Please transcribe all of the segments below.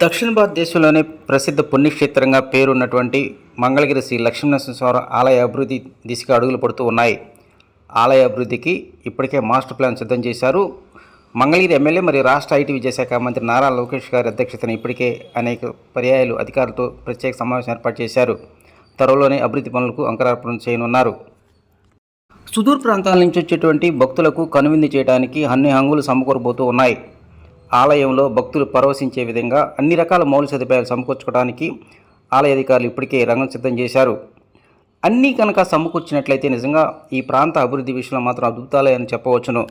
దక్షిణ భారతదేశంలోనే ప్రసిద్ధ పుణ్యక్షేత్రంగా పేరున్నటువంటి మంగళగిరి శ్రీ లక్ష్మీనరసింహస్వామి ఆలయ అభివృద్ధి దిశగా అడుగులు పడుతూ ఉన్నాయి. ఆలయ అభివృద్ధికి ఇప్పటికే మాస్టర్ ప్లాన్ సిద్ధం చేశారు. మంగళగిరి ఎమ్మెల్యే మరియు రాష్ట్ర ఐటీ విద్యాశాఖ మంత్రి నారా లోకేష్ గారి అధ్యక్షతన ఇప్పటికే అనేక పర్యాయాలు అధికారులతో ప్రత్యేక సమావేశం ఏర్పాటు చేశారు. త్వరలోనే అభివృద్ధి పనులకు అంకురార్పణ చేయనున్నారు. సుదూర ప్రాంతాల నుంచి వచ్చేటువంటి భక్తులకు కనువిందు చేయడానికి అన్ని హంగులు సమకూరబోతూ ఉన్నాయి. ఆలయంలో భక్తులు పరవశించే విధంగా అన్ని రకాల మౌలిక సదుపాయాలు సమకూర్చుకోవడానికి ఆలయ అధికారులు ఇప్పటికే రంగం సిద్ధం చేశారు. అన్నీ కనుక సమకూర్చినట్లయితే నిజంగా ఈ ప్రాంత అభివృద్ధి విషయంలో మాత్రం అద్భుతాలే అని చెప్పవచ్చును.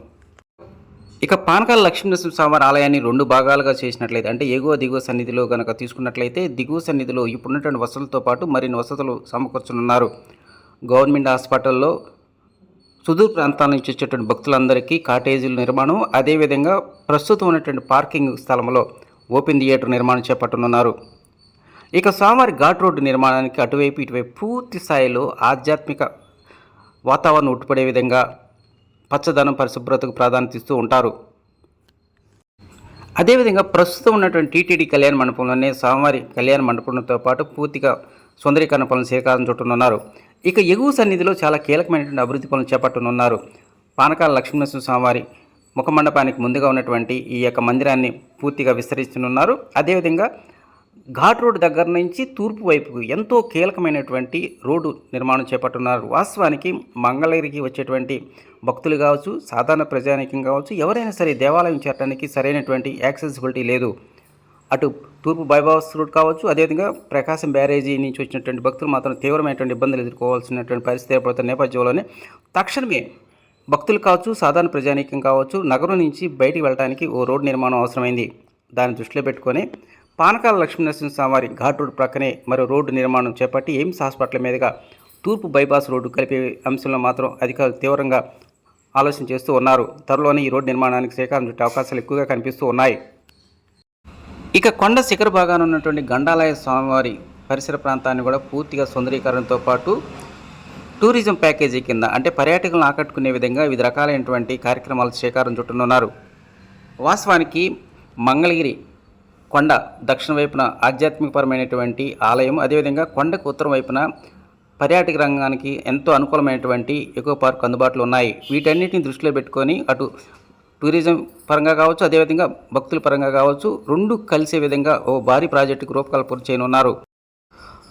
ఇక పానకాల లక్ష్మీనరసింహస్వామి ఆలయాన్ని 2 భాగాలుగా చేసినట్లయితే, అంటే ఎగువ దిగువ సన్నిధిలో కనుక తీసుకున్నట్లయితే దిగువ సన్నిధిలో ఇప్పుడున్నటువంటి వసతులతో పాటు మరిన్ని వసతులు సమకూర్చనున్నారు. గవర్నమెంట్ హాస్పిటల్లో సుదూర ప్రాంతాల నుంచి వచ్చేటువంటి భక్తులందరికీ కాటేజీల నిర్మాణం, అదేవిధంగా ప్రస్తుతం ఉన్నటువంటి పార్కింగ్ స్థలంలో ఓపెన్ థియేటర్ నిర్మాణం చేపట్టనున్నారు. ఇక స్వామివారి ఘాట్ రోడ్డు నిర్మాణానికి అటువైపు ఇటువైపు పూర్తి స్థాయిలో ఆధ్యాత్మిక వాతావరణం ఉట్టుపడే విధంగా పచ్చదనం పరిశుభ్రతకు ప్రాధాన్యత ఇస్తూ ఉంటారు. అదేవిధంగా ప్రస్తుతం ఉన్నటువంటి టీటీడీ కళ్యాణ మండపంలోనే స్వామివారి కళ్యాణ మండపంతో పాటు పూర్తిగా సుందరీకరణ పనులు శ్రీకారం చుట్టనున్నారు. ఇక ఎగువ సన్నిధిలో చాలా కీలకమైనటువంటి అభివృద్ధి పనులు చేపట్టనున్నారు. పానకాల లక్ష్మీనరసింహస్వామి ముఖమండపానికి ముందుగా ఉన్నటువంటి ఈ యొక్క మందిరాన్ని పూర్తిగా విస్తరిస్తున్నారు. అదేవిధంగా ఘాట్ రోడ్ దగ్గర నుంచి తూర్పు వైపుకు ఎంతో కీలకమైనటువంటి రోడ్డు నిర్మాణం చేపట్టున్నారు. వాస్తవానికి మంగళగిరికి వచ్చేటువంటి భక్తులు కావచ్చు, సాధారణ ప్రజానీకం కావచ్చు, ఎవరైనా సరే దేవాలయం చేరడానికి సరైనటువంటి యాక్సెసిబిలిటీ లేదు. అటు తూర్పు బైపాస్ రూట్ కావచ్చు, అదేవిధంగా ప్రకాశం బ్యారేజీ నుంచి వచ్చినటువంటి భక్తులు మాత్రం తీవ్రమైనటువంటి ఇబ్బందులు ఎదుర్కోవాల్సినటువంటి పరిస్థితి ఏర్పడుతున్న నేపథ్యంలోనే తక్షణమే భక్తులు కావచ్చు, సాధారణ ప్రజానీకం కావచ్చు, నగరం నుంచి బయటికి వెళ్ళడానికి ఓ రోడ్డు నిర్మాణం అవసరమైంది. దాన్ని దృష్టిలో పెట్టుకొని పానకాల లక్ష్మీనరసింహస్వామి ఘాట్ రోడ్డు ప్రక్కనే మరో రోడ్డు నిర్మాణం చేపట్టి ఎయిమ్స్ హాస్పిటల్ మీదుగా తూర్పు బైపాస్ రోడ్డు కలిపే అంశంలో మాత్రం అధికారులు తీవ్రంగా ఆలోచన చేస్తూ ఉన్నారు. త్వరలోనే ఈ రోడ్డు నిర్మాణానికి శ్రీకారం చుట్టే అవకాశాలు ఎక్కువగా కనిపిస్తూ ఉన్నాయి. ఇక కొండ శిఖర భాగాన ఉన్నటువంటి గండాలయ స్వామివారి పరిసర ప్రాంతాన్ని కూడా పూర్తిగా సుందరీకరణతో పాటు టూరిజం ప్యాకేజీ కింద, అంటే పర్యాటకులను ఆకట్టుకునే విధంగా వివిధ రకాలైనటువంటి కార్యక్రమాలు శ్రీకారం చుట్టనున్నారు. వాస్తవానికి మంగళగిరి కొండ దక్షిణ వైపున ఆధ్యాత్మికపరమైనటువంటి ఆలయం, అదేవిధంగా కొండకు ఉత్తరం వైపున పర్యాటక రంగానికి ఎంతో అనుకూలమైనటువంటి ఎకో పార్క్ అందుబాటులో ఉన్నాయి. వీటన్నిటిని దృష్టిలో పెట్టుకొని అటు టూరిజం పరంగా కావచ్చు, అదేవిధంగా భక్తుల పరంగా కావచ్చు, 2 కలిసే విధంగా ఓ భారీ ప్రాజెక్టుకు రూపకల్పన చేయనున్నారు.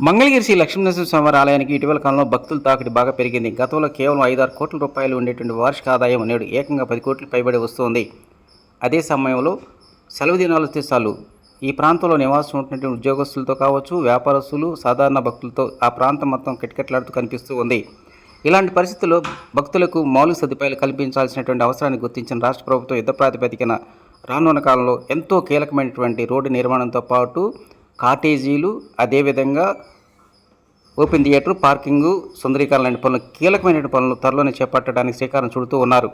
మంగళగిరి శ్రీ లక్ష్మీనరసింహస్వామి ఆలయానికి ఇటీవల కాలంలో భక్తుల తాకిడి బాగా పెరిగింది. గతంలో కేవలం 5-6 కోట్ల రూపాయలు ఉండేటువంటి వార్షిక ఆదాయం నేడు ఏకంగా 10 కోట్లు పైబడి వస్తుంది. అదే సమయంలో సెలవు దినాలు వస్తే చాలు ఈ ప్రాంతంలో నివాసం ఉంటున్నటువంటి ఉద్యోగస్తులతో కావచ్చు, వ్యాపారస్తులు, సాధారణ భక్తులతో ఆ ప్రాంతం మొత్తం కిటకిటలాడుతూ కనిపిస్తూ ఉంది. ఇలాంటి పరిస్థితుల్లో భక్తులకు మౌలిక సదుపాయాలు కల్పించాల్సినటువంటి అవసరాన్ని గుర్తించిన రాష్ట్ర ప్రభుత్వం యుద్ధ ప్రాతిపదికన రానున్న కాలంలో ఎంతో కీలకమైనటువంటి రోడ్డు నిర్మాణంతో పాటు కాటేజీలు, అదేవిధంగా ఓపెన్ థియేటర్, పార్కింగు, సుందరీకరణ లాంటి పనులు, కీలకమైన పనులు త్వరలోనే చేపట్టడానికి శ్రీకారం చుడుతూ ఉన్నారు.